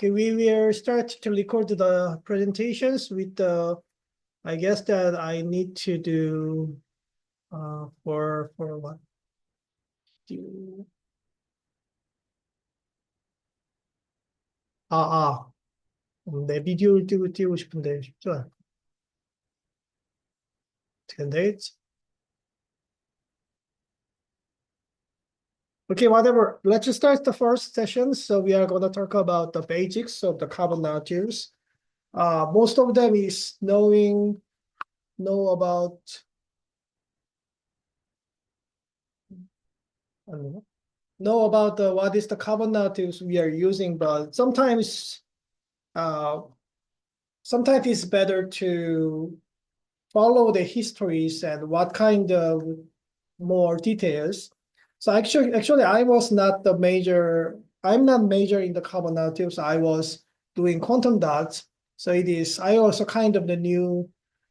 Okay, we will start to record the presentations with the, I guess that I need to do for what? Do 내 비디오를 띄우고 싶은데 쉽지 않아. 어떻게 안 되겠지? Okay, whatever. Let's just start the first session. So we are going to talk about the basics of the carbon nanotubes. Most of them is know about I don't know about what is the carbon nanotubes we are using, but sometimes it's better to follow the histories and what kind of more details. So actually, I'm not major in the carbon nanotubes. I was doing quantum dots. So I also kind of the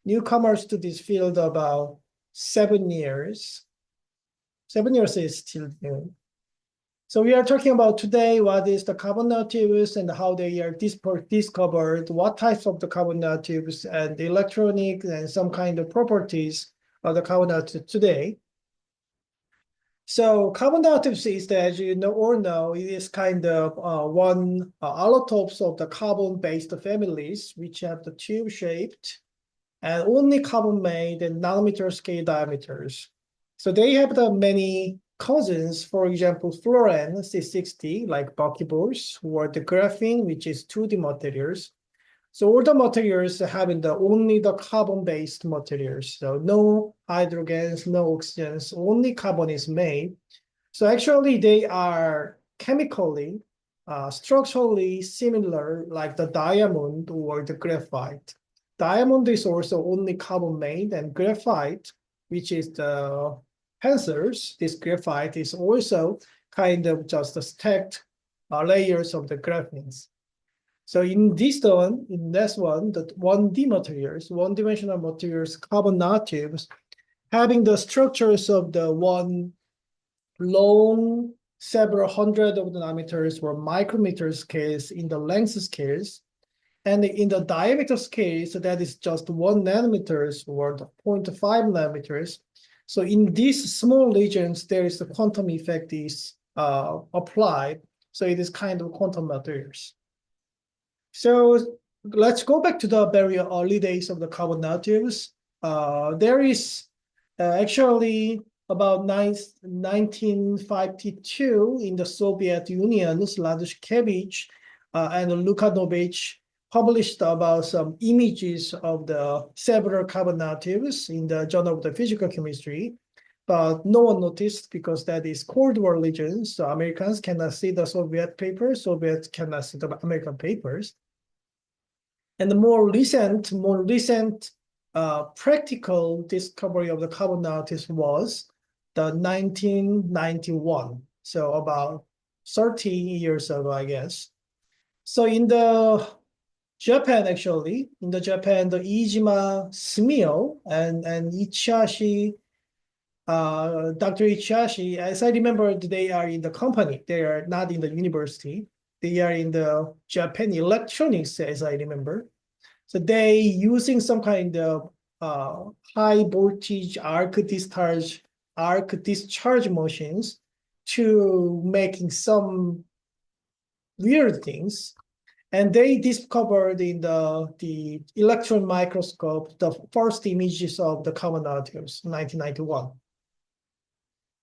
newcomers to this field about 7 years. 7 years is still new. So we are talking about today what is the carbon nanotubes and how they are discovered, what types of the carbon nanotubes and the electronic and some kind of properties of the carbon nanotubes today. So carbon nanotubes is that, as you know, it is kind of one allotopes of the carbon-based families, which have the tube-shaped and only carbon-made and nanometer scale diameters. So they have the many cousins, for example, fluorine, C60, like buckyballs, or the graphene, which is 2D materials. So all the materials having only the carbon-based materials. So no hydrogens, no oxygens, only carbon is made. So actually they are chemically, structurally similar like the diamond or the graphite. Diamond is also only carbon made, and graphite, which is the pencils, this graphite is also kind of just the stacked layers of the graphenes. So in this one, the 1D materials, one-dimensional materials, carbon nanotubes, having the structures of the one long several hundred of the nanometers or micrometer scales in the length scales, and in the diameter scale, so that is just 1 nanometers or the 0.5 nanometers. So in these small regions, there is the quantum effect is applied. So it is kind of quantum materials. So let's go back to the very early days of the carbon nanotubes. There is actually about 1952 in the Soviet Union, Sladishkevich and Lukanovich published about some images of the several carbon nanotubes in the Journal of the Physical Chemistry, but no one noticed because that is Cold War regions. So Americans cannot see the Soviet papers, Soviets cannot see the American papers. And the more recent practical discovery of the carbon nanotubes was the 1991. So about 30 years ago, I guess. So in the Japan, the Iijima Sumio and Ichihashi, Dr. Ichihashi, as I remember, they are in the company. They are not in the university. They are in the Japan electronics, as I remember. So they using some kind of high voltage arc discharge machines to making some weird things. And they discovered in the electron microscope the first images of the carbon nanotubes in 1991.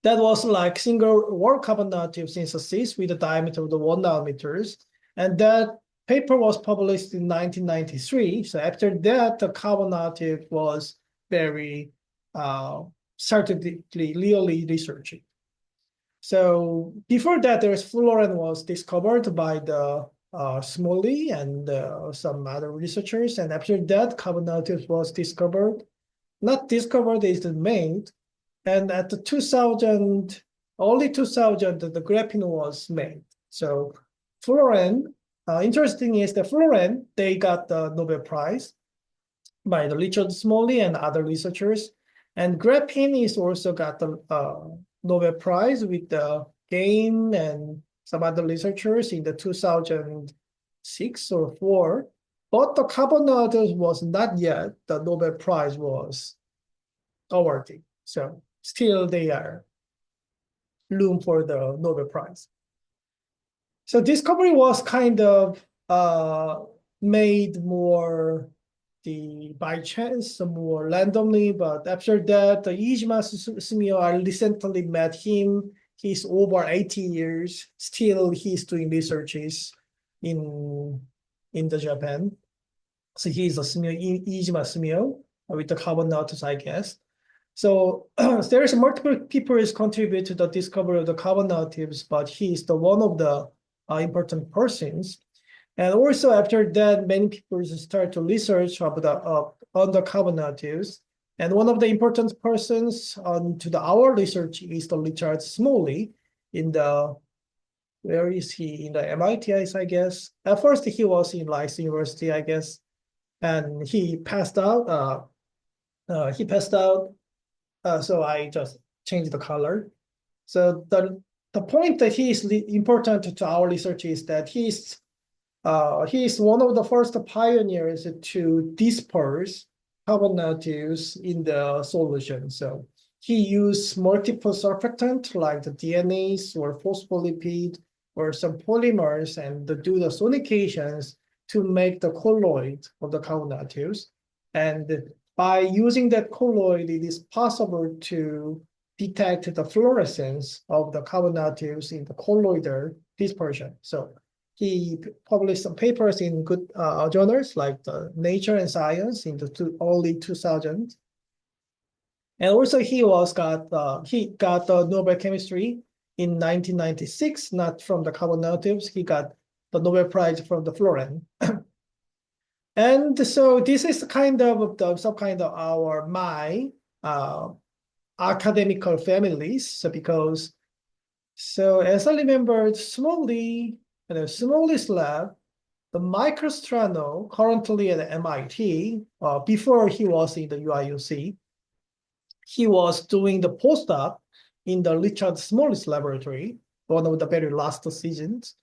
That was like single wall carbon nanotube synthesis with a diameter of the 1 nanometers. And that paper was published in 1993. So after that, the carbon nanotube was very certainly really researching. So before that, there's fluorine was discovered by the Smalley and some other researchers. And after that, carbon nanotubes was discovered. Not discovered, is made. And at the early 2000, the graphene was made. So fluorine, interesting is the fluorine, they got the Nobel Prize by the Richard Smalley and other researchers. And graphene is also got the Nobel Prize with the Gain and some other researchers in the 2007 6 or 4, but the carbon nanotubes was not yet the Nobel Prize was awarded. So still they are room for the Nobel Prize. So discovery was kind of made more by chance, more randomly, but after that, the Iijima Sumio, I recently met him. He's over 80 years. Still, he's doing researches in the Japan. So he's a Iijima Sumio with the carbon nanotubes, I guess. So there's multiple people who contribute to the discovery of the carbon nanotubes, but he's the one of the important persons. And also after that, many people start to research on the carbon nanotubes. And one of the important persons to our research is the Richard Smalley in the, where is he? In the MIT, I guess. At first, he was in Rice University, I guess. And he passed out. So I just changed the color. So the point that he is important to our research is that he's one of the first pioneers to disperse carbon nanotubes in the solution. So he used multiple surfactant like the DNAs or phospholipid or some polymers and do the sonications to make the colloid of the carbon nanotubes. And by using that colloid, it is possible to detect the fluorescence of the carbon nanotubes in the colloidal dispersion. So he published some papers in good journals like the Nature and Science in the early 2000s. And also he got the Nobel Chemistry in 1996, not from the carbon nanotubes. He got the Nobel Prize from the fluorine. And so this is kind of my academical families. So as I remembered, Smalley's lab, the Michael Strano, currently at MIT, before he was in the UIUC, he was doing the postdoc in the Richard Smalley's laboratory, one of the very last seasons.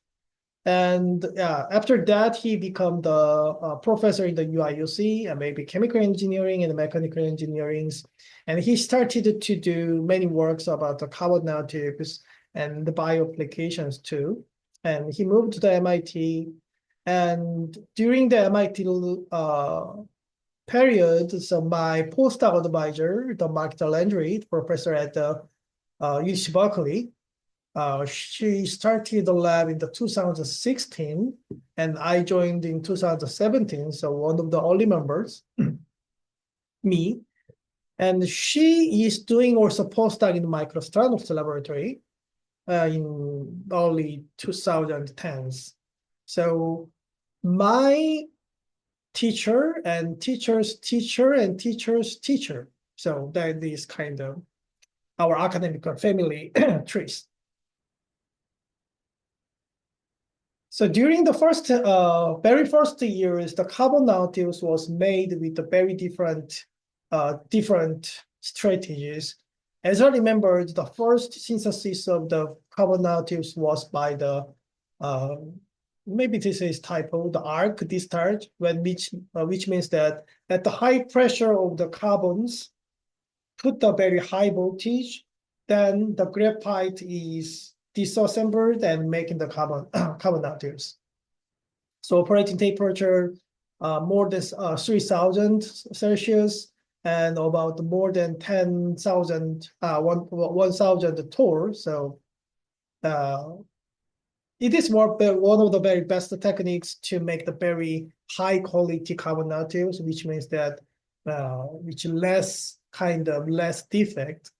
And after that, he became the professor in the UIUC and maybe chemical engineering and mechanical engineering. And he started to do many works about the carbon nanotubes and the bio applications too. And he moved to the MIT. And during the MIT period, so my postdoc advisor, the Mark Landry, professor at the UC Berkeley, she started the lab in the 2016, and I joined in 2017. So one of the early members, me, and she is doing also postdoc in the Michael Strano's laboratory in early 2010s. So my teacher and teacher's teacher and teacher's teacher. So that is kind of our academic family trees. So during the very first years, the carbon nanotubes was made with the very different strategies. As I remember, the first synthesis of the carbon nanotubes was by the maybe this is typo, the arc discharge, which means that at the high pressure of the carbons, put the very high voltage, then the graphite is disassembled and making the carbon nanotubes. So operating temperature more than 3,000 Celsius and about more than 10,000, 1,000 torr. So it is one of the very best techniques to make the very high quality carbon nanotubes, which means that which less defect.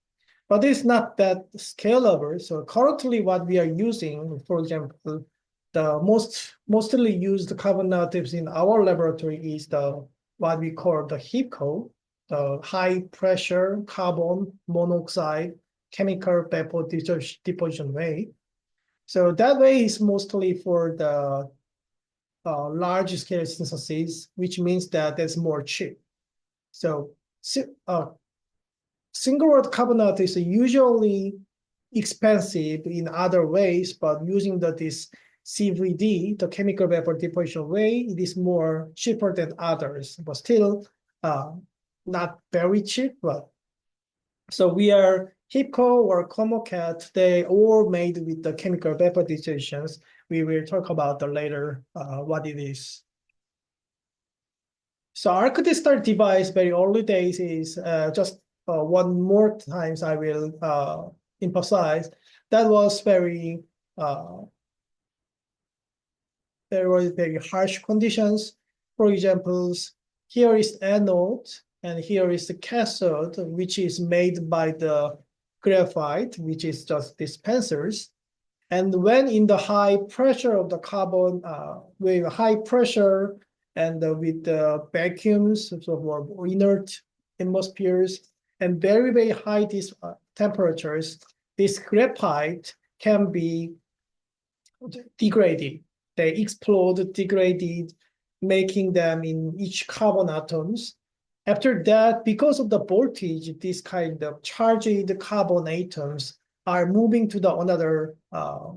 But it's not that scalable. So currently what we are using, for example, the mostly used carbon nanotubes in our laboratory is what we call the HIPCO, the high pressure carbon monoxide chemical vapor deposition way. So that way is mostly for the large scale synthesis, which means that it's more cheap. So single word carbon nanotubes is usually expensive in other ways, but using this CVD, the chemical vapor deposition rate, it is more cheaper than others, but still not very cheap. But so we are HIPCO or COMOCAT, they all made with the chemical vapor depositions. We will talk about the later what it is. So ArcDistal device very early days is just one more times I will emphasize that was very there were very harsh conditions. For example, here is anode and here is the cathode, which is made by the graphite, which is just dispensers. And when in the high pressure of the carbon, with high pressure and with the vacuums, so more inert atmospheres, and very, very high temperatures, this graphite can be degraded. They explode, degraded, making them in each carbon atoms. After that, because of the voltage, this kind of charged carbon atoms are moving to the another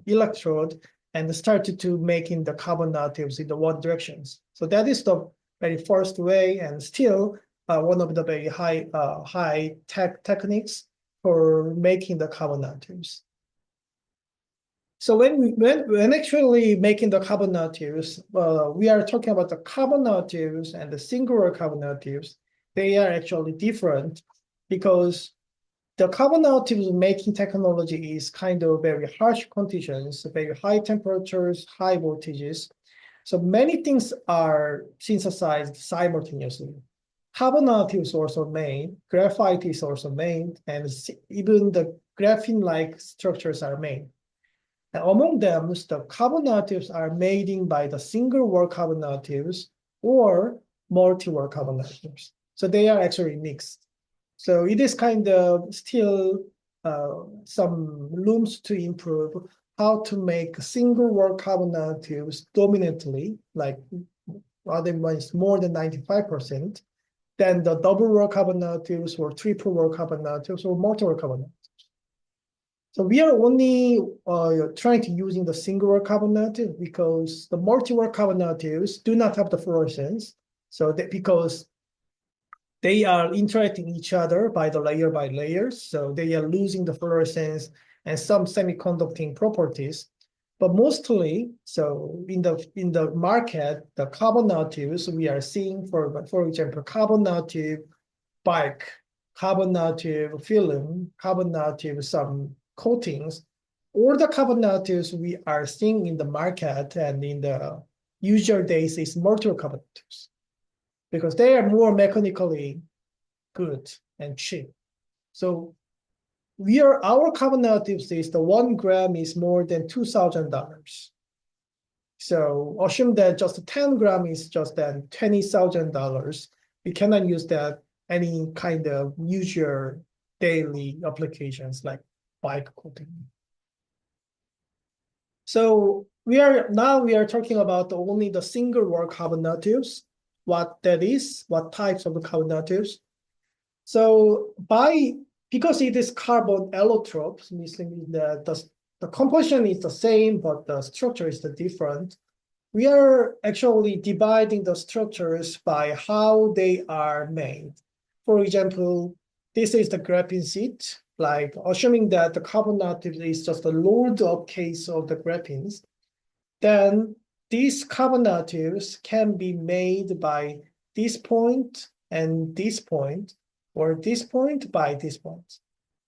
electrode and started to making the carbon nanotubes in the one directions. So that is the very first way, and still one of the very high tech techniques for making the carbon nanotubes. So when actually making the carbon nanotubes, we are talking about the carbon nanotubes and the singular carbon nanotubes. They are actually different because the carbon nanotubes making technology is kind of very harsh conditions, very high temperatures, high voltages. So many things are synthesized simultaneously. Carbon nanotubes also made, graphite is also made, and even the graphene-like structures are made. And among them, the carbon nanotubes are made by the single-wall carbon nanotubes or multi-wall carbon nanotubes. So they are actually mixed. So it is kind of still some rooms to improve how to make single-wall carbon nanotubes dominantly, like rather than more than 95%, than the double-wall carbon nanotubes or triple-wall carbon nanotubes or multi-wall carbon nanotubes. So we are only trying to using the single-wall carbon nanotube because the multi-wall carbon nanotubes do not have the fluorescence. So that because they are interacting each other by layers. So they are losing the fluorescence and some semiconducting properties. But mostly, so in the market, the carbon nanotubes we are seeing for example, carbon nanotube bulk, carbon nanotube film, carbon nanotube some coatings, all the carbon nanotubes we are seeing in the market and in the usual days is multiple carbon nanotubes, because they are more mechanically good and cheap. So our carbon nanotubes is the 1 gram is more than $2,000. So assume that just 10 gram is just then $20,000. We cannot use that any kind of usual daily applications like bike coating. So we are talking about only the single-wall carbon nanotubes, what that is, what types of the carbon nanotubes. So because it is carbon allotropes, meaning that the composition is the same, but the structure is different. We are actually dividing the structures by how they are made. For example, this is the graphene sheet, like assuming that the carbon nanotube is just a rolled up case of the graphenes, then these carbon nanotubes can be made by this point and this point, or this point by this point.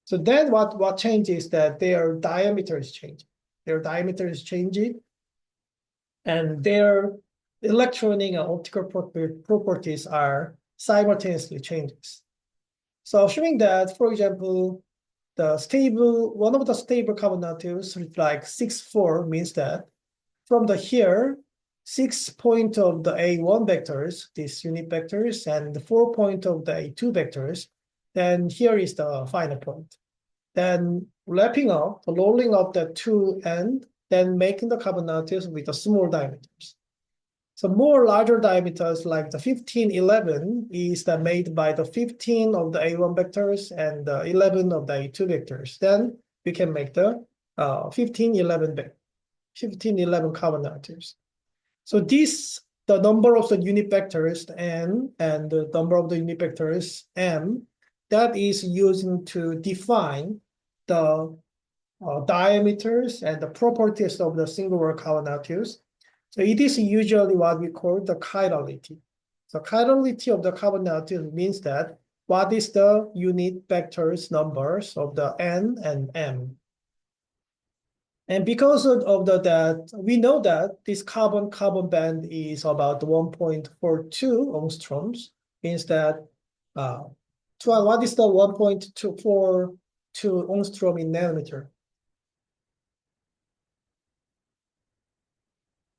So then what changes is that their diameter is changing. Their diameter is changing, and their electronic and optical properties are simultaneously changing. So assuming that, for example, one of the stable carbon nanotubes like 6,4 means that from here, 6 point of the A1 vectors, these unit vectors, and the 4 point of the A2 vectors, then here is the final point. Then rolling up the two end, then making the carbon nanotubes with the small diameters. So more larger diameters like the 1511 is made by the 15 of the A1 vectors and the 11 of the A2 vectors. Then we can make the 1511 vector. 15, 11 carbon nanotubes. So this, the number of the unit vectors n and the number of the unit vectors m, that is using to define the diameters and the properties of the single wall carbon nanotubes. So it is usually what we call the chirality. So chirality of the carbon nanotube means that what is the unit vectors numbers of the n and m. And because of that, we know that this carbon-carbon band is about 1.42 angstroms, means that what is the 1.242 angstrom in nanometer?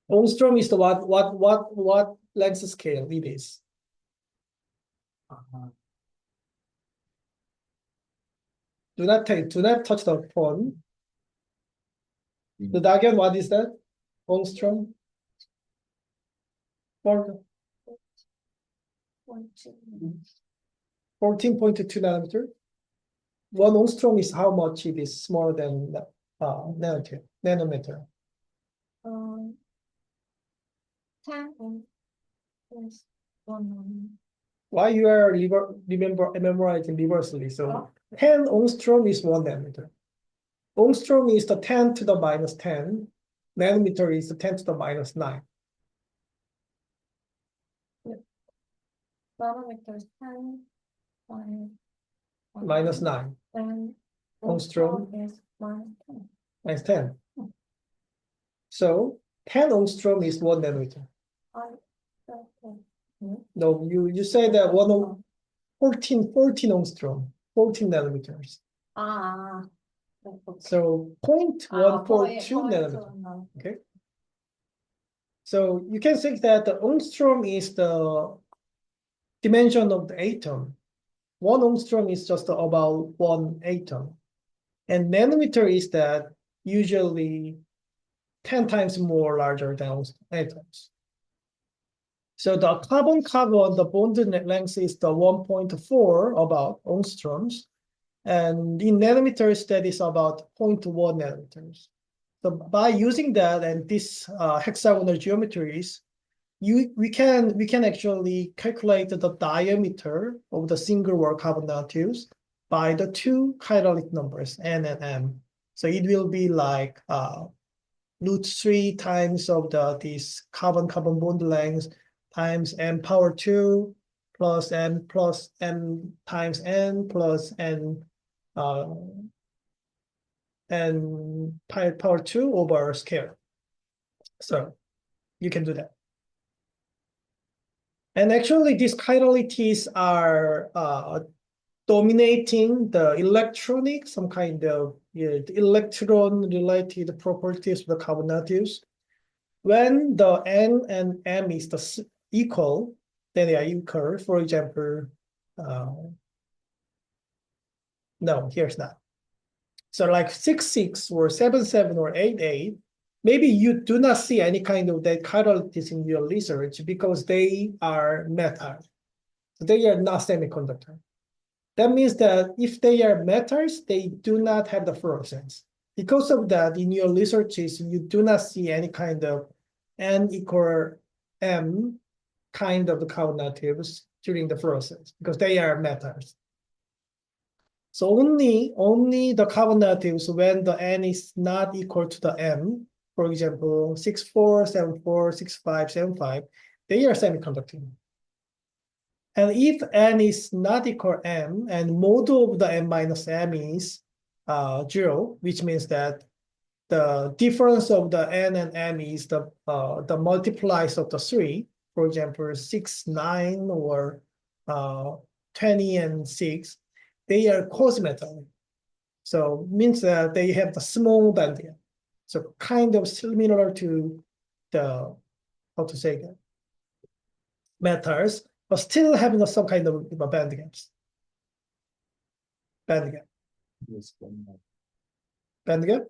Angstrom is the what length scale it is? Do not touch the phone. The Dagian, what is that? Angstrom? 14.2 nanometer. 1 angstrom is how much it is smaller than nanometer? 10 is 1. Why you are memorizing reversely? So 10 angstrom is 1 nanometer. Angstrom is the 10 to the minus 10. Nanometer is the 10 to the minus 9. Nanometer is 10 minus 9. And Angstrom is minus 10. Minus 10. So 10 angstrom is 1 nanometer. No, you say that 14 angstrom, 14 nanometers. So 0.142 nanometer. Okay. So you can think that the angstrom is the dimension of the atom. 1 angstrom is just about 1 atom. And nanometer is that usually 10 times more larger than atoms. So the carbon-carbon, the bond length is the 1.4 about angstroms. And in nanometers, that is about 0.1 nanometers. So by using that and this hexagonal geometries, we can actually calculate the diameter of the single wall carbon nanotubes by the two chiralic numbers, n and m. So it will be like √3 times of this carbon-carbon bond length times m power 2 plus m times n plus n pi power 2 over scale. So you can do that. And actually, these chiralities are dominating the electronic, some kind of the electron-related properties of the carbon nanotubes. When the n and m is equal, then they are equal. For example, no, here's not. So like 6,6 or 7,7 or 8,8, maybe you do not see any kind of that chiralities in your research because they are metal. So they are not semiconductor. That means that if they are metals, they do not have the fluorescence. Because of that, in your researches, you do not see any kind of n equal m kind of the carbon nanotubes during the fluorescence because they are metals. So only the carbon nanotubes when the n is not equal to the m, for example, 6,4, 7,4, 6,5, 7,5, they are semiconducting. And if n is not equal m and mode of the n minus m is 0, which means that the difference of the n and m is the multiplies of the 3, for example, 6, 9, or 20 and 6, they are quasi-metallic. So means that they have the small band gap. So kind of similar to the, how to say that, metals, but still having some kind of band gaps. Band gap. Yes, Band gap.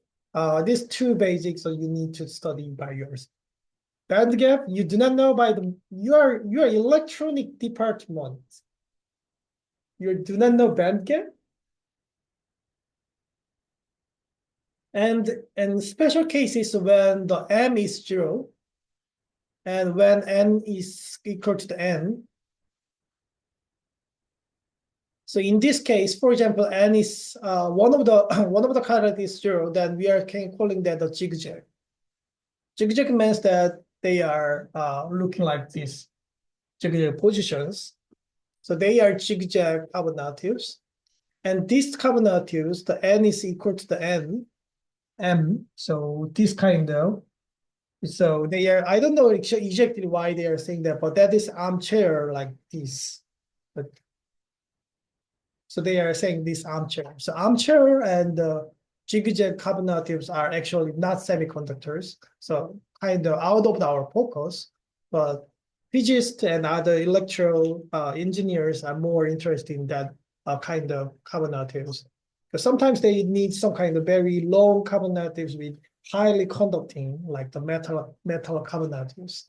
These two basics so you need to study by yours. Band gap, you do not know by your electronic department. You do not know band gap? And special cases when the m is 0 and when n is equal to n. So in this case, for example, n is one of the coordinate is 0, then we are calling that the zigzag. Zigzag means that they are looking like this, zigzag positions. So they are zigzag combinatives. And these combinatives, the n is equal to the n, m. So this kind of, so they are, I don't know exactly why they are saying that, but that is armchair like this. But so they are saying this armchair. So armchair and zigzag combinatives are actually not semiconductors. So kind of out of our focus, but physicists and other electrical engineers are more interested in that kind of combinatives. Because sometimes they need some kind of very long combinatives with highly conducting, like the metal combinatives.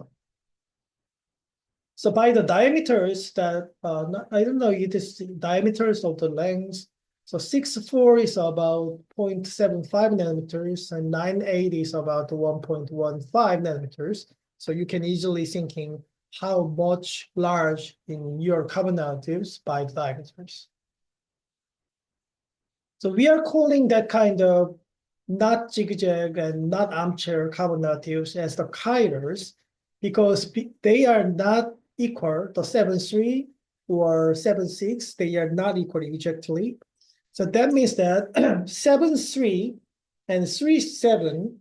So by the diameters that, I don't know, it is diameters of the lengths. So 6,4 is about 0.75 nanometers and 9,8 is about 1.15 nanometers. So you can easily thinking how much large in your combinatives by the diameters. So we are calling that kind of not zigzag and not armchair combinatives as the chirals because they are not equal, the 7,3 or 7,6, they are not equal exactly. So that means that 7,3 and 3,7,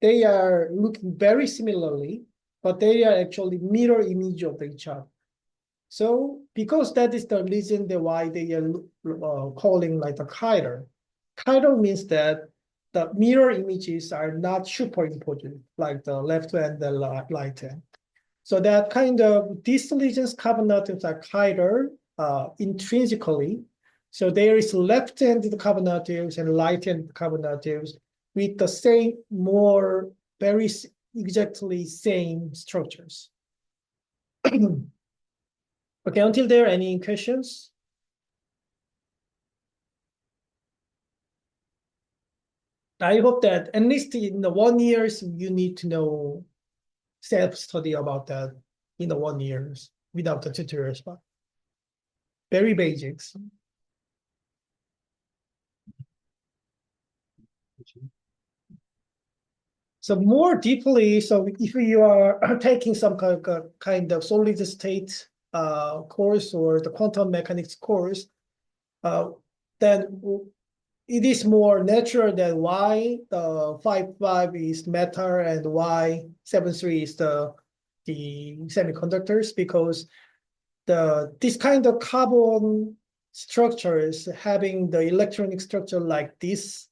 they are looking very similarly, but they are actually mirror image of each other. So because that is the reason why they are calling like the chiral. Chiral means that the mirror images are not superimposed like the left and the right hand. So that kind of these regions combinatives are chiral intrinsically. So there is left-handed combinatives and right-handed combinatives with the same, more very exactly same structures. Okay, until there, any questions? I hope that at least in the 1 year, you need to know self-study about that in the 1 year without the tutorials, but very basics. So more deeply, so if you are taking some kind of solid state course or the quantum mechanics course, then it is more natural that why the 5,5 is matter and why 7,3 is the semiconductors, because this kind of carbon structures having the electronic structure like this,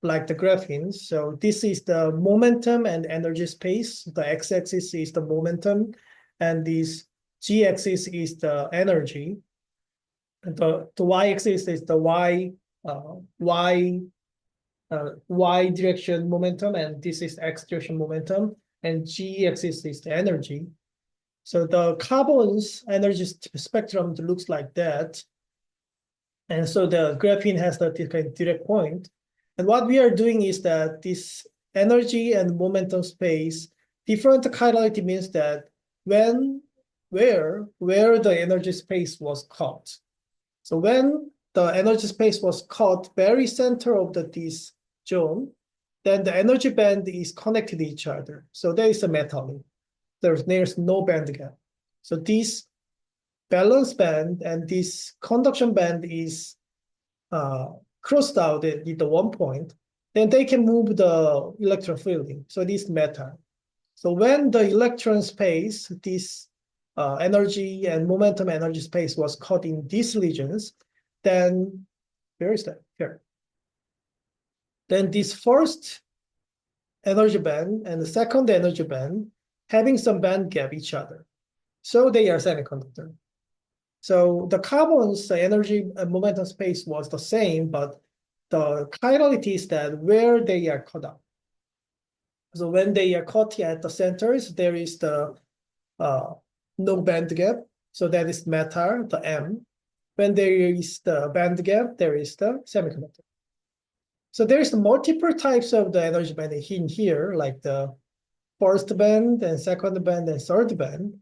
like the graphene. So this is the momentum and energy space. The x-axis is the momentum, and this g-axis is the energy. And the y-axis is the y direction momentum, and this is x direction momentum, and g-axis is the energy. So the carbon's energy spectrum looks like that. And so the graphene has the direct point. And what we are doing is that this energy and momentum space, different chirality means that where the energy space was cut. So when the energy space was cut very center of this zone, then the energy band is connected to each other. So there is a metallic. There's no band gap. So this balance band and this conduction band is crossed out at the one point, then they can move the electron fielding. So this matter. So when the electron space, this energy and momentum energy space was cut in these regions, then where is that? Here. Then this first energy band and the second energy band having some band gap each other. So they are semiconductor. So the carbon's energy and momentum space was the same, but the chirality is that where they are cut out. So when they are cut at the centers, there is the no band gap. So that is matter, the M. When there is the band gap, there is the semiconductor. So there's multiple types of the energy band in here, like the first band and second band and third band.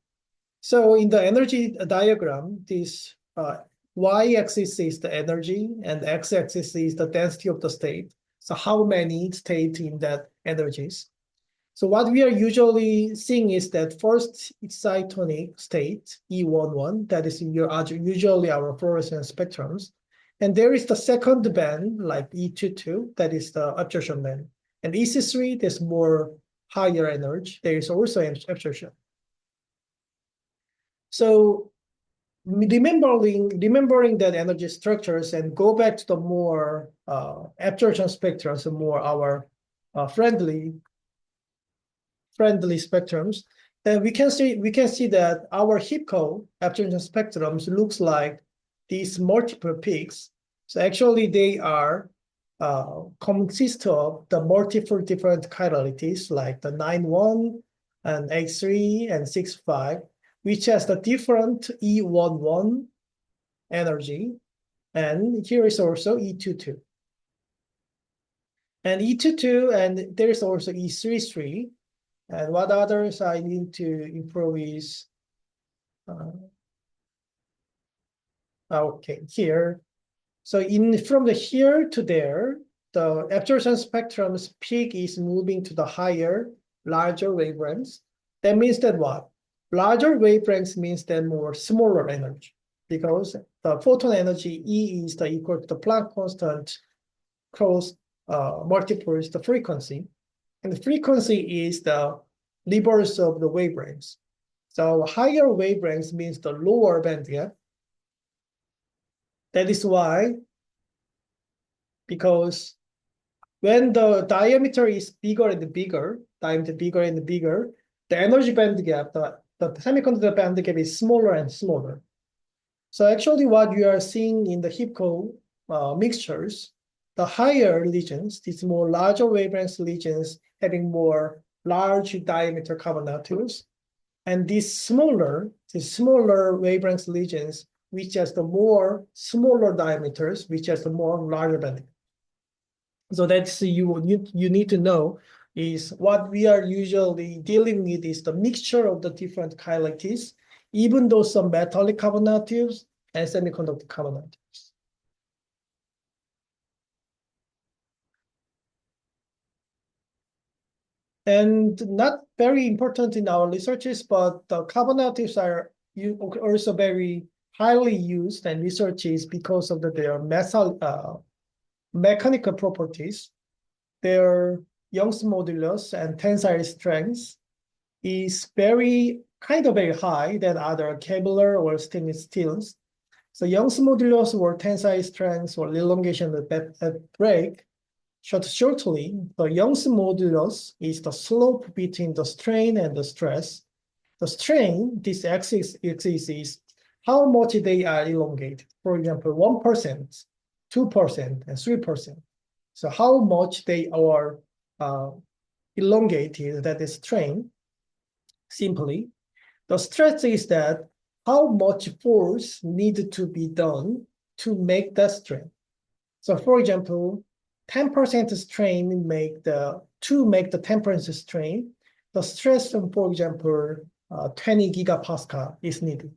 So in the energy diagram, this y-axis is the energy and x-axis is the density of the state. So how many states in that energies. So what we are usually seeing is that first excitonic state, E11, that is usually our fluorescence spectrums. And there is the second band, like E22, that is the absorption band. And EC3, there's more higher energy. There is also absorption. So remembering that energy structures and go back to the more absorption spectra, so more our friendly spectrums, then we can see that our HIPCO absorption spectrums looks like these multiple peaks. So actually they are consist of the multiple different chiralities like the 9-1 and 8-3 and 6-5, which has the different E11 energy. And here is also E22. And E22, and there is also E33. And what others I need to improve is, okay, here. So from the here to there, the absorption spectrum's peak is moving to the higher, larger wavelengths. That means that what? Larger wavelengths means that more smaller energy, because the photon energy E is equal to the Planck constant cross multiples the frequency. And the frequency is the reverse of the wavelengths. So higher wavelengths means the lower bandgap. That is why, because when the diameter is bigger and bigger, the energy bandgap, the semiconductor bandgap is smaller and smaller. So actually what you are seeing in the HIPCO mixtures, the higher regions, these more larger wavelength regions having more large diameter carbon nanotubes, and these smaller wavelength regions, which has the more smaller diameters, which has the more larger bandgap. So that's you need to know is what we are usually dealing with is the mixture of the different chiralities, even though some metallic carbon nanotubes and semiconductor carbon nanotubes. And not very important in our researches, but the carbon nanotubes are also very highly used and researches because of their mechanical properties. Their Young's modulus and tensile strength is very high than other Kevlar or stainless steels. So Young's modulus or tensile strength or elongation at break. Shortly, the Young's modulus is the slope between the strain and the stress. The strain, this axis is how much they are elongated. For example, 1%, 2%, and 3%. So how much they are elongated, that is strain. Simply, the stress is that how much force needed to be done to make that strain. So for example, 10% strain to make the 10% strain, the stress of, for example, 20 gigapascal is needed.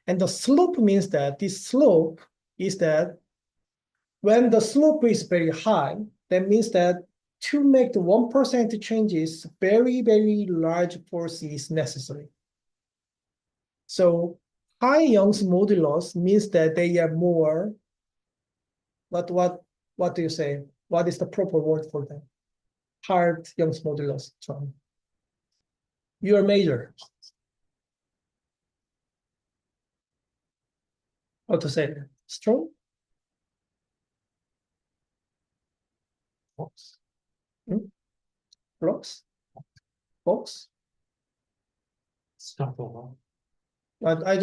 And the slope means that this slope is that when the slope is very high, that means that to make the 1% changes, very, very large force is necessary. So high Young's modulus means that they are more, what do you say? What is the proper word for them? Hard Young's modulus, John. Your major. How to say it? Strong? Box. Blocks? Box? But I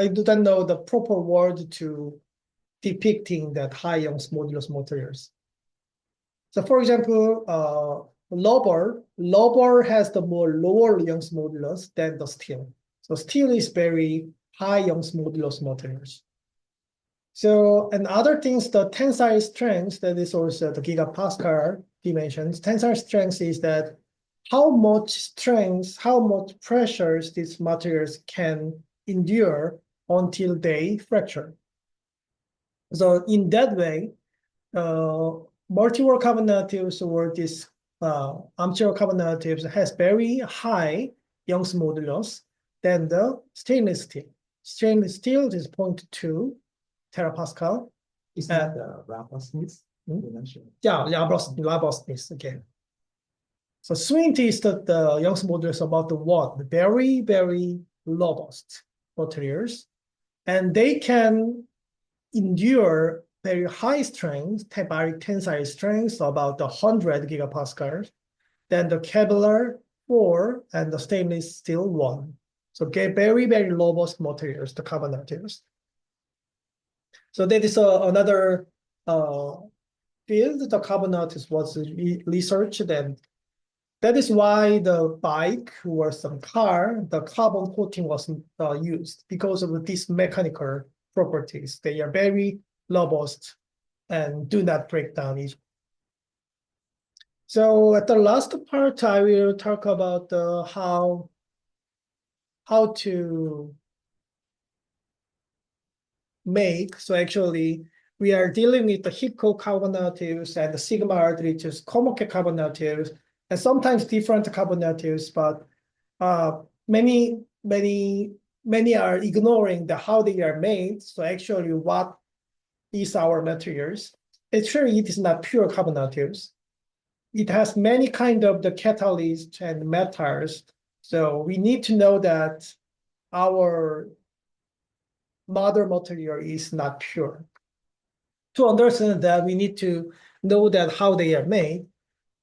don't know the proper word to depicting that high Young's modulus materials. So for example, rubber has the more lower Young's modulus than the steel. So steel is very high Young's modulus materials. So, and other things, the tensile strength, that is also the gigapascal dimensions. Tensile strength is that how much strength, how much pressures these materials can endure until they fracture. So in that way, multi-wall carbon nanotubes or this armchair carbon nanotubes has very high Young's modulus than the stainless steel. Stainless steel is 0.2 terapascal. Is that the robustness you mentioned? Yeah, robustness again. So SWCNT is the Young's modulus about the 1, very, very robust materials. And they can endure very high strength, very tensile strength, about 100 gigapascals, than the Kevlar 4 and the stainless steel 1. So get very, very robust materials, the carbon nanotubes. So that is another field the carbon nanotubes was researched, and that is why the bike or some car, the carbon coating was used because of these mechanical properties. They are very robust and do not break down easily. So at the last part, I will talk about how to make. So actually, we are dealing with the HICO carbon nanotubes and the sigma ardricious common carbon nanotubes, and sometimes different carbon nanotubes, but many are ignoring how they are made. So actually, what is our materials? Actually, it is not pure carbon nanotubes. It has many kind of the catalysts and metals. So we need to know that our mother material is not pure. To understand that, we need to know that how they are made.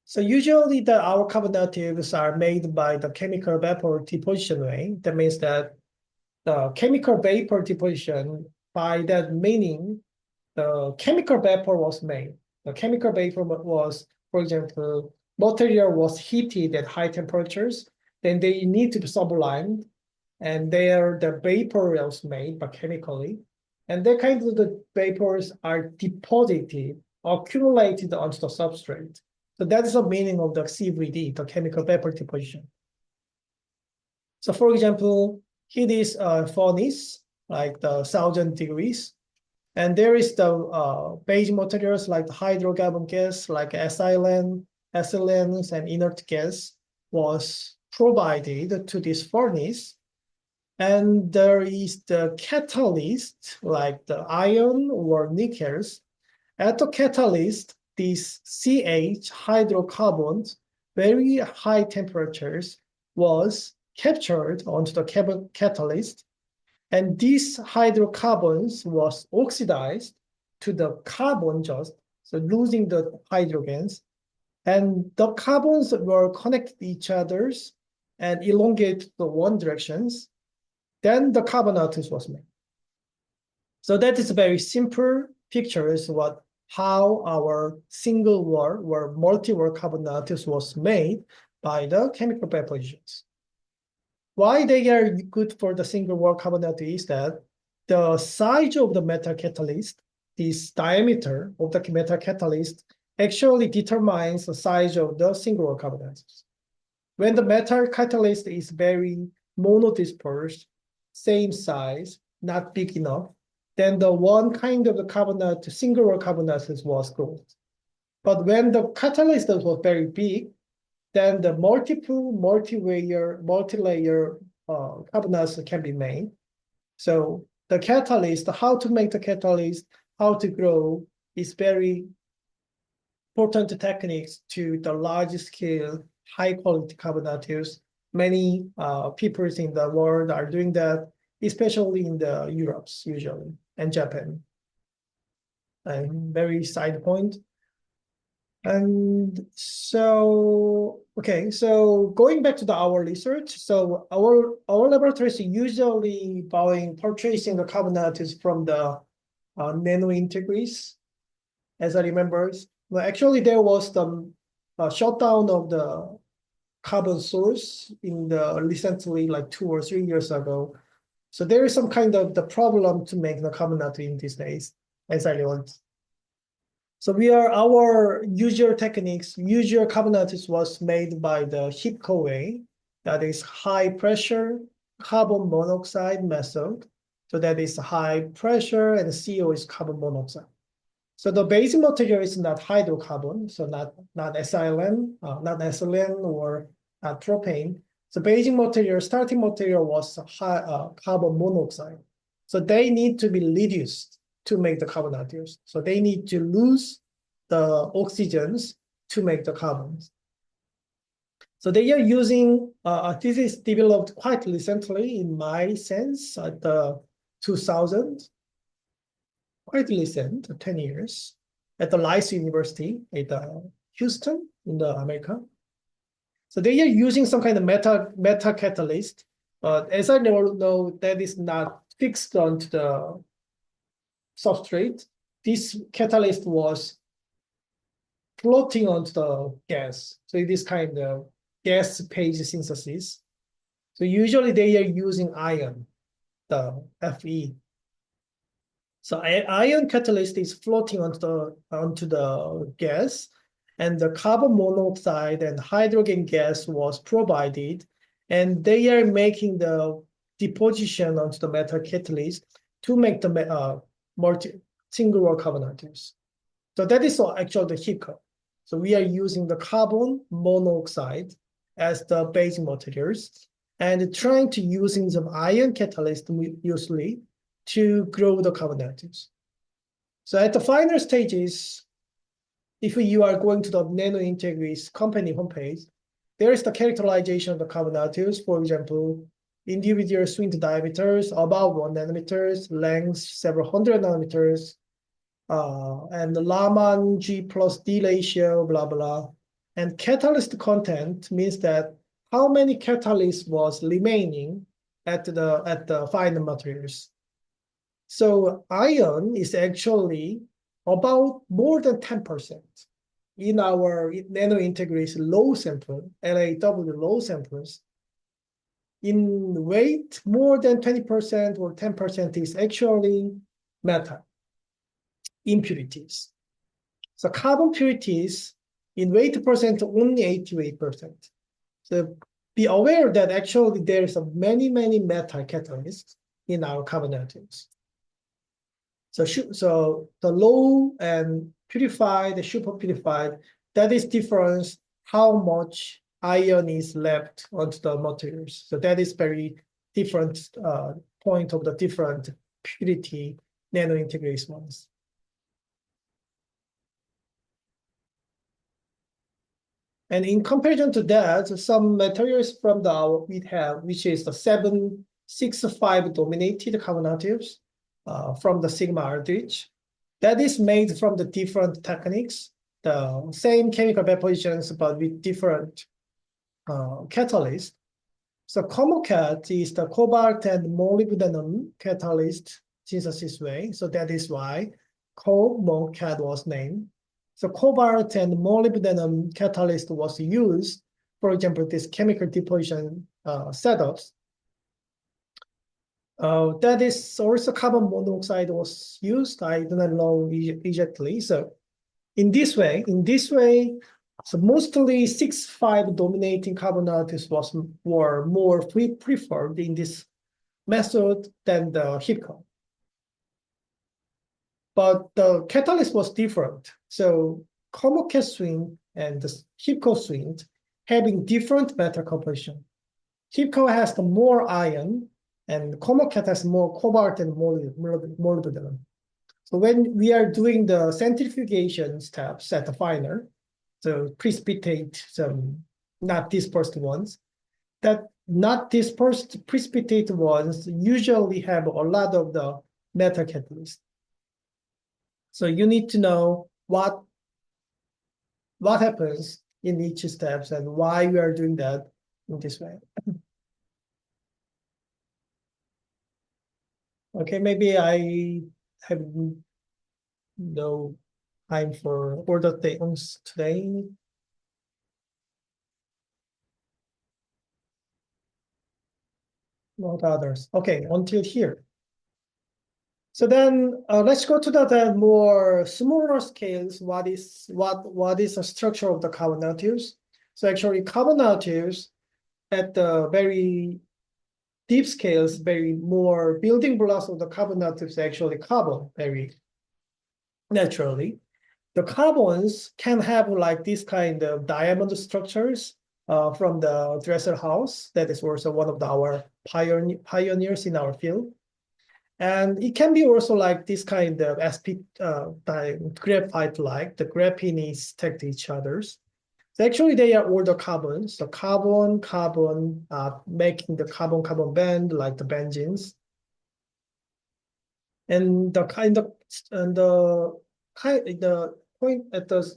So usually our carbon nanotubes are made by the chemical vapor deposition way. That means that the chemical vapor deposition, by that meaning, the chemical vapor was made. The chemical vapor was, for example, material was heated at high temperatures, then they need to be sublimed, and there the vapor was made by chemically. And that kind of the vapors are deposited, accumulated onto the substrate. So that is the meaning of the CVD, the chemical vapor deposition. So for example, here is a furnace, like the 1,000 degrees. And there is the base materials like the hydrocarbon gas, like ethylene, ethylenes, and inert gas was provided to this furnace. And there is the catalyst, like the iron or nickels. At the catalyst, these CH hydrocarbons, very high temperatures, was captured onto the catalyst. And these hydrocarbons was oxidized to the carbon just, so losing the hydrogens. And the carbons were connected to each other's and elongate the one directions. Then the carbon nanotubes was made. So that is a very simple picture is how our single wall or multi-wall carbon nanotubes was made by the chemical depositions. Why they are good for the single wall carbon nanotube is that the size of the metal catalyst, this diameter of the metal catalyst, actually determines the size of the single wall carbon nanotubes. When the metal catalyst is very monodispersed, same size, not big enough, then the one kind of the carbon nanotube, single wall carbon nanotubes was growth. But when the catalyst was very big, then the multi-layer carbon nanotubes can be made. So the catalyst, how to make the catalyst, how to grow is very important techniques to the large scale, high quality carbon nanotubes. Many people in the world are doing that, especially in the Europes usually and Japan. And very side point. And so, okay, so going back to our research, so our laboratories usually purchasing the carbon nanotubes from the nanointegris, as I remember. Well, actually, there was the shutdown of the carbon source in the recently, like 2 or 3 years ago. So there is some kind of the problem to make the carbon nanotube in these days. SI want. So our usual techniques, usual carbonatics was made by the HIPCO way, that is high pressure carbon monoxide method. So that is high pressure and CO is carbon monoxide. So the basic material is not hydrocarbon, so not ethylene, not ethylene or not propane. So basic material, starting material was carbon monoxide. So they need to be reduced to make the carbonatics. So they need to lose the oxygens to make the carbons. So they are using, this is developed quite recently in my sense at the 2000, quite recent, 10 years, at the Rice University at Houston in the America. So they are using some kind of meta catalyst. As I know, that is not fixed onto the substrate. This catalyst was floating onto the gas. So it is kind of gas phase synthesis. So usually they are using iron, the Fe. So iron catalyst is floating onto the gas, and the carbon monoxide and hydrogen gas was provided, and they are making the deposition onto the metal catalyst to make the singular carbonatics. So that is actually the HIPCO. So we are using the carbon monoxide as the basic materials and trying to using some iron catalyst usually to grow the carbonatics. So at the final stages, if you are going to the Nano Integrity company homepage, there is the characterization of the carbonatics. For example, individual swing diameters about 1 nanometers, length several hundred nanometers, and the Raman G plus D ratio, blah, blah. And catalyst content means that how many catalyst was remaining at the final materials. So iron is actually about more than 10% in our nano integration low sample, LAW low samples. In weight, more than 20% or 10% is actually metal impurities. So carbon purities in weight percent only 88%. So be aware that actually there's many metal catalysts in our carbonatics. So the low and purified, the super purified, that is difference how much iron is left onto the materials. So that is very different point of the different purity nano integration ones. And in comparison to that, some materials from which is the 765 dominated carbonatives from the sigma Aldrich, that is made from the different techniques, the same chemical depositions, but with different catalysts. So COMOCAT is the cobalt and molybdenum catalyst synthesis way. So that is why COMOCAT was named. So cobalt and molybdenum catalyst was used, for example, this chemical deposition setups. That is also carbon monoxide was used. I do not know exactly. So in this way, so mostly 6,5 dominating carbonatics were more preferred in this method than the HIPCO. But the catalyst was different. So COMOCAT swing and the HIPCO swing having different metal composition. HIPCO has the more iron and COMOCAT has more cobalt and molybdenum. So when we are doing the centrifugation steps at the final, so precipitate some not dispersed ones, that not dispersed precipitate ones usually have a lot of the metal catalyst. So you need to know what happens in each steps and why we are doing that in this way. Okay, maybe I have no time for the things today. What others? Okay, until here. So then let's go to the more smaller scales. What is the structure of the carbon nanotubes? So actually carbon nanotubes at the very deep scales, very more building blocks of the carbon nanotubes actually carbon very naturally. The carbons can have like this kind of diamond structures from the Dresser house. That is also one of our pioneers in our field. And it can be also like this kind of graphite-like, the graphene is stacked to each others. So actually they are all the carbons. So carbon, making the carbon-carbon band like the benzenes. And the point at the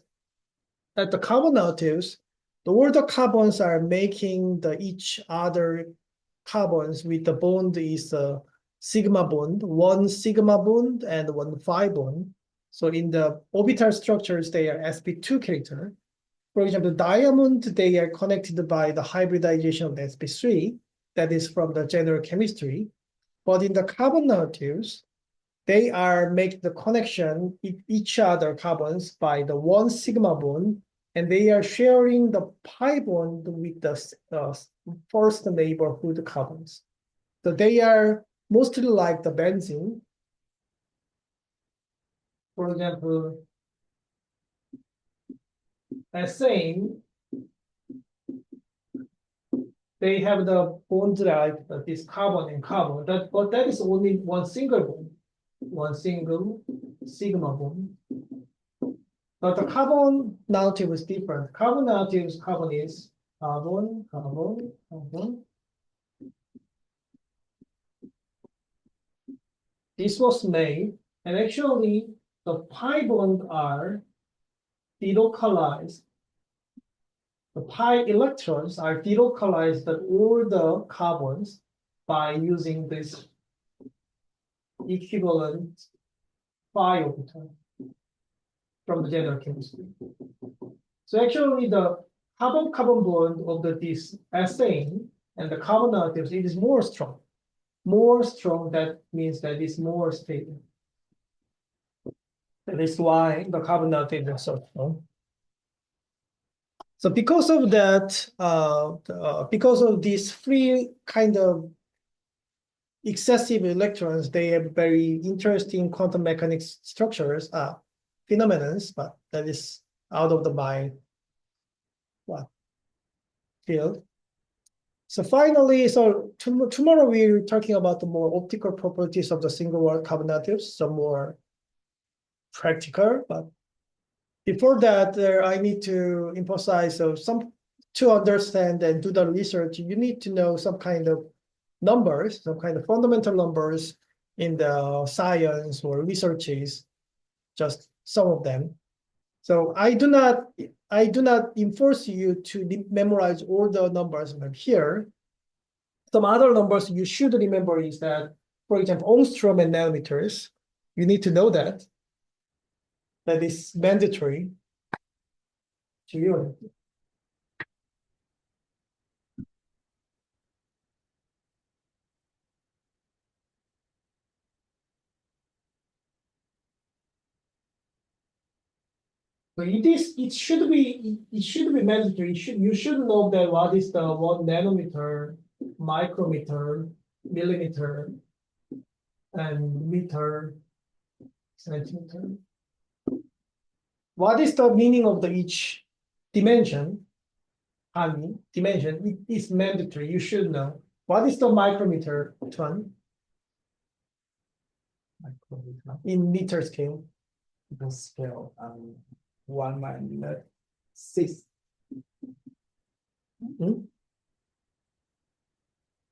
carbon nanotubes, all the carbons are making each other carbons with the bond is a sigma bond, one sigma bond and one phi bond. So in the orbital structures, they are sp2 character. For example, diamond, they are connected by the hybridization of sp3. That is from the general chemistry. But in the carbon nanotubes, they are making the connection with each other carbons by the one sigma bond, and they are sharing the pi bond with the first neighborhood carbons. So they are mostly like the benzene. For example, ethane, they have the bonds like this carbon and carbon, but that is only one single bond. One single sigma bond. But the carbon nanotube is different. Carbon nanotubes, carbon is carbon, carbon, carbon. This was made, and actually the pi bond are delocalized. The pi electrons are delocalized at all the carbons by using this equivalent phi orbital from the general chemistry. So actually the carbon-carbon bond of this ethane and the carbon nanotubes, it is more strong. More strong, that means that it's more stable. That is why the carbon nanotubes are so strong. So because of that, because of these free kind of excessive electrons, they have very interesting quantum mechanics structures, phenomena, but that is out of my field. So finally, tomorrow we're talking about the more optical properties of the single wall carbon nanotubes, some more practical. But before that, I need to emphasize to understand and do the research, you need to know some kind of numbers, some kind of fundamental numbers in the science or researches, just some of them. So I do not enforce you to memorize all the numbers here. Some other numbers you should remember is that, for example, angstrom and nanometers. You need to know that. That is mandatory to you. So it should be mandatory. You should know that what is the 1 nanometer, micrometer, millimeter, and meter, centimeter. What is the meaning of each dimension? Dimension, it is mandatory. You should know. What is the micrometer, Tuan, in meter scale? The scale 1 minus 6.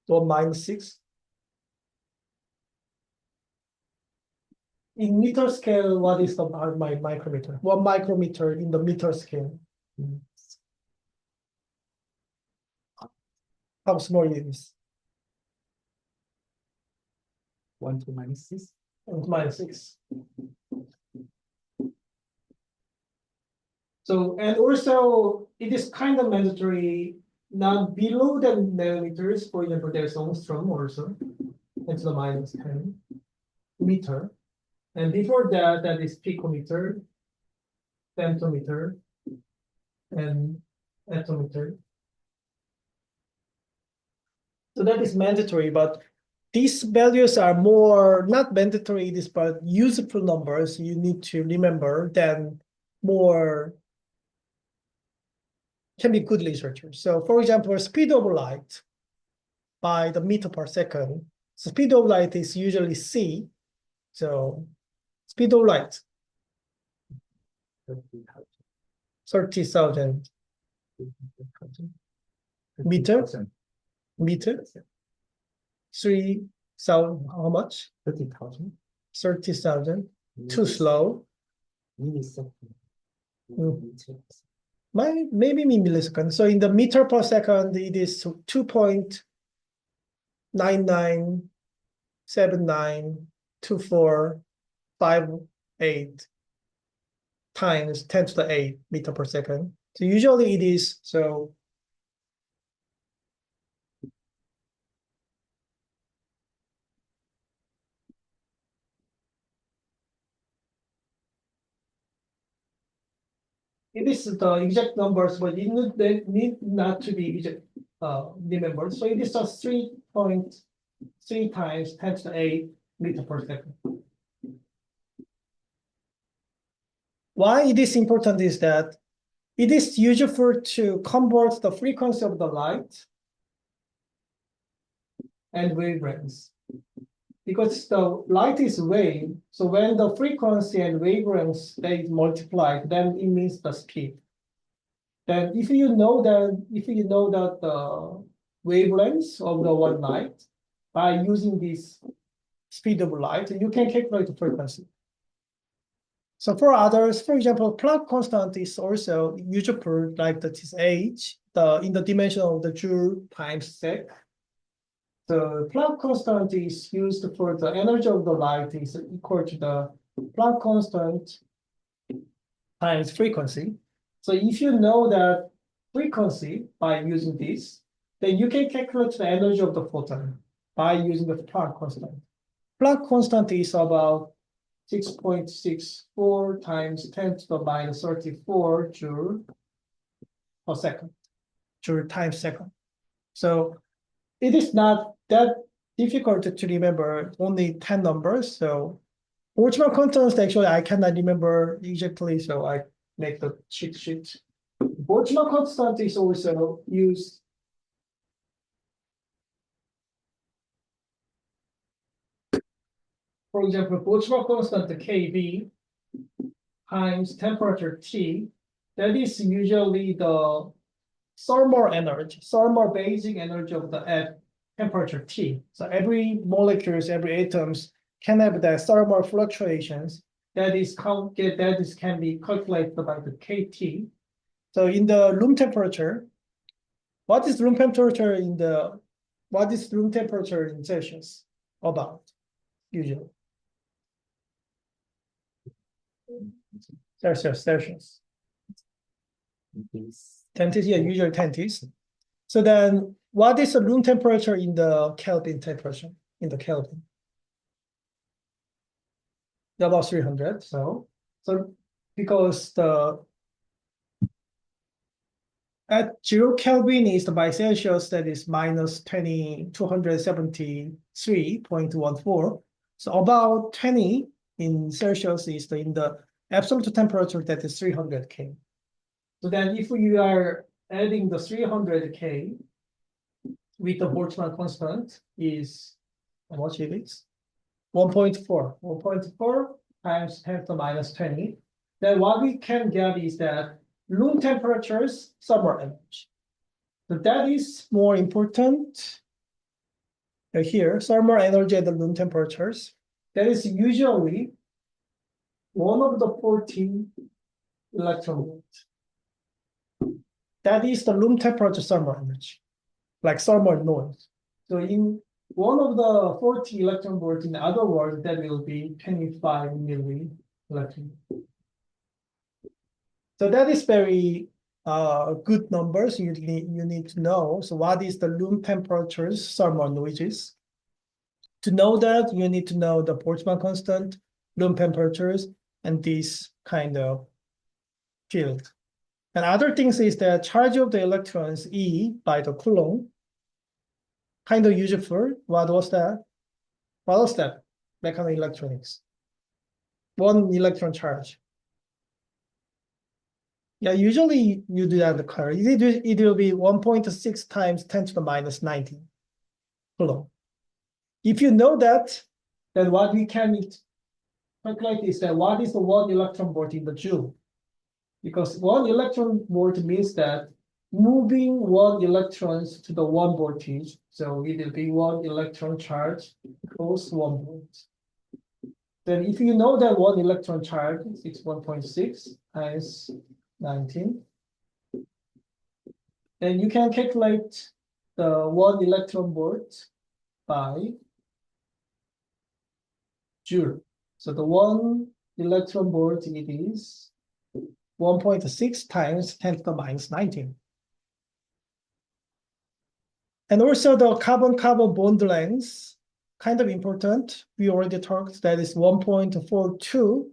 1 minus 6. In meter scale, what is the micrometer? 1 micrometer in the meter scale. How small it is? 1 to minus 6. 1 to minus 6. So, and also it is kind of mandatory, not below the nanometers. For example, there's angstrom also, into the minus 10. meter. And before that, that is picometer, femtometer, and attometer. So that is mandatory, but these values are more not mandatory, this but useful numbers you need to remember than more can be good researchers. So for example, speed of light by the meter per second. Speed of light is usually c. So speed of light, 30,000 meter. Meter. 3,000, how much? 30,000 30,000. Too slow. millisecond. Maybe milliseconds. So in the meter per second, it is 2.99792458 times 10 to the 8 meter per second. So usually it is so. It is the exact numbers, but they need not to be exact, remembered. So it is just 3.3 times 10 to the 8 meter per second. Why it is important is that it is useful to convert the frequency of the light and wavelengths. Because the light is wave, so when the frequency and wavelengths they multiply, then it means the speed. Then if you know that the wavelengths of the one light by using this speed of light, you can calculate the frequency. So for others, for example, Planck constant is also useful, like that is h, in the dimension of the joule times sec. The Planck constant is used for the energy of the light is equal to the Planck constant times frequency. So if you know that frequency by using this, then you can calculate the energy of the photon by using the Planck constant. Planck constant is about 6.64 times 10 to the minus 34 joule per second, joule times second. So it is not that difficult to remember, only 10 numbers. So Boltzmann constants, actually, I cannot remember exactly, so I make the cheat sheet. Boltzmann constant is also used. For example, Boltzmann constant KB times temperature T, that is usually the thermal energy, thermal basic energy of the at temperature T. So every molecules, every atoms can have the thermal fluctuations that can be calculated by the KT. So in the room temperature, what is room temperature in Celsius about usually? Celsius. 10 yeah, usually 10. So then what is the room temperature in the Kelvin temperature, in the Kelvin? About 300. So because at 0 Kelvin is by Celsius, that is minus 273.14. So about 20 in Celsius is in the absolute temperature, that is 300 K. So then if you are adding the 300 K with the Boltzmann constant is how much it is? 1.4. 1.4 times 10 to the minus 20. Then what we can get is that room temperatures, thermal energy. So that is more important. Here, thermal energy at the room temperatures. That is usually 1 of the 14 electron volts. That is the room temperature thermal energy, like thermal noise. So in 1 of the 40 electron volts, in other words, that will be 25 milli electron. So that is very good numbers you need to know. So what is the room temperatures thermal noises? To know that, you need to know the Boltzmann constant, room temperatures, and this kind of field. And other things is that charge of the electrons E by the Coulomb, kind of useful. What was that? What was that? Mechanical electronics. 1 electron charge. Yeah, usually you do that in the car. It will be 1.6 times 10 to the minus 19 Coulomb. If you know that, then what we can calculate is that what is the 1 electron volt in the joule? Because 1 electron volt means that moving 1 electrons to the 1 voltage. So it will be 1 electron charge equals 1 volt. Then if you know that 1 electron charge is 1.6 times 19, then you can calculate the 1 electron volt by joule. So the 1 electron volt it is 1.6 times 10 to the minus 19. And also the carbon-carbon bond length, kind of important. We already talked that is 1.42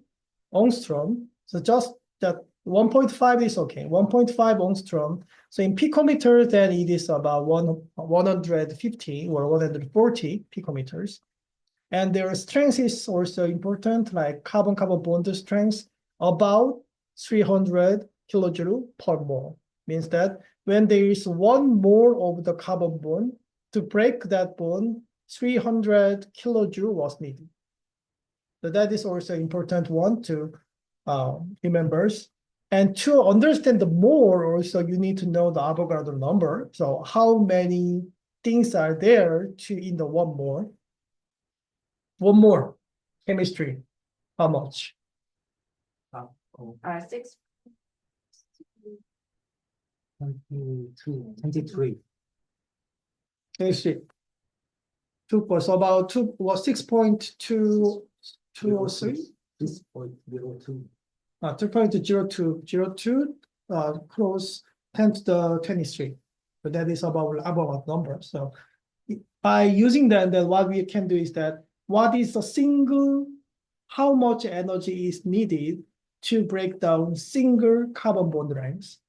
angstrom. So just that 1.5 is okay, 1.5 angstrom. So in picometers, then it is about 150 or 140 picometers. And their strength is also important, like carbon-carbon bond strength, about 300 kilojoule per mole. Means that when there is 1 mole of the carbon bond, to break that bond, 300 kilojoule was needed. So that is also important one to remember. And to understand the more, also you need to know the Avogadro number. So how many things are there in the 1 mole? 1 more chemistry. How much? 6. 23. Chemistry. 2 was about 2 was 6.2 or 3. 6.02. 2.0202 close 10 to the 23. So that is about number. So by using that, then what we can do is that what is the single, how much energy is needed to break down single carbon bond lengths.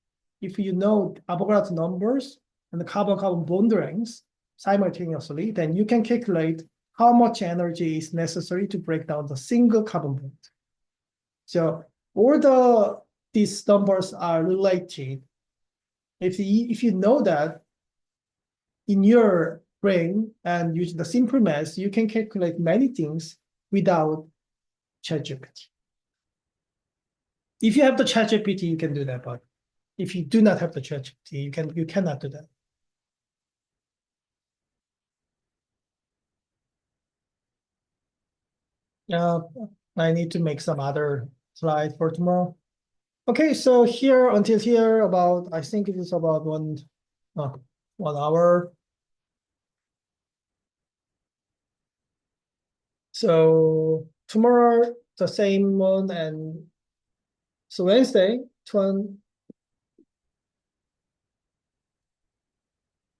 If you know Avogadro numbers and the carbon-carbon bond lengths simultaneously, then you can calculate how much energy is necessary to break down the single carbon bond. So all these numbers are related. If you know that in your brain and using the simple math, you can calculate many things without ChatGPT. If you have the ChatGPT, you can do that, but if you do not have the ChatGPT, you cannot do that. I need to make some other slide for tomorrow. Okay, so here until here about I think it is about 1 hour. So tomorrow the same one, and so Wednesday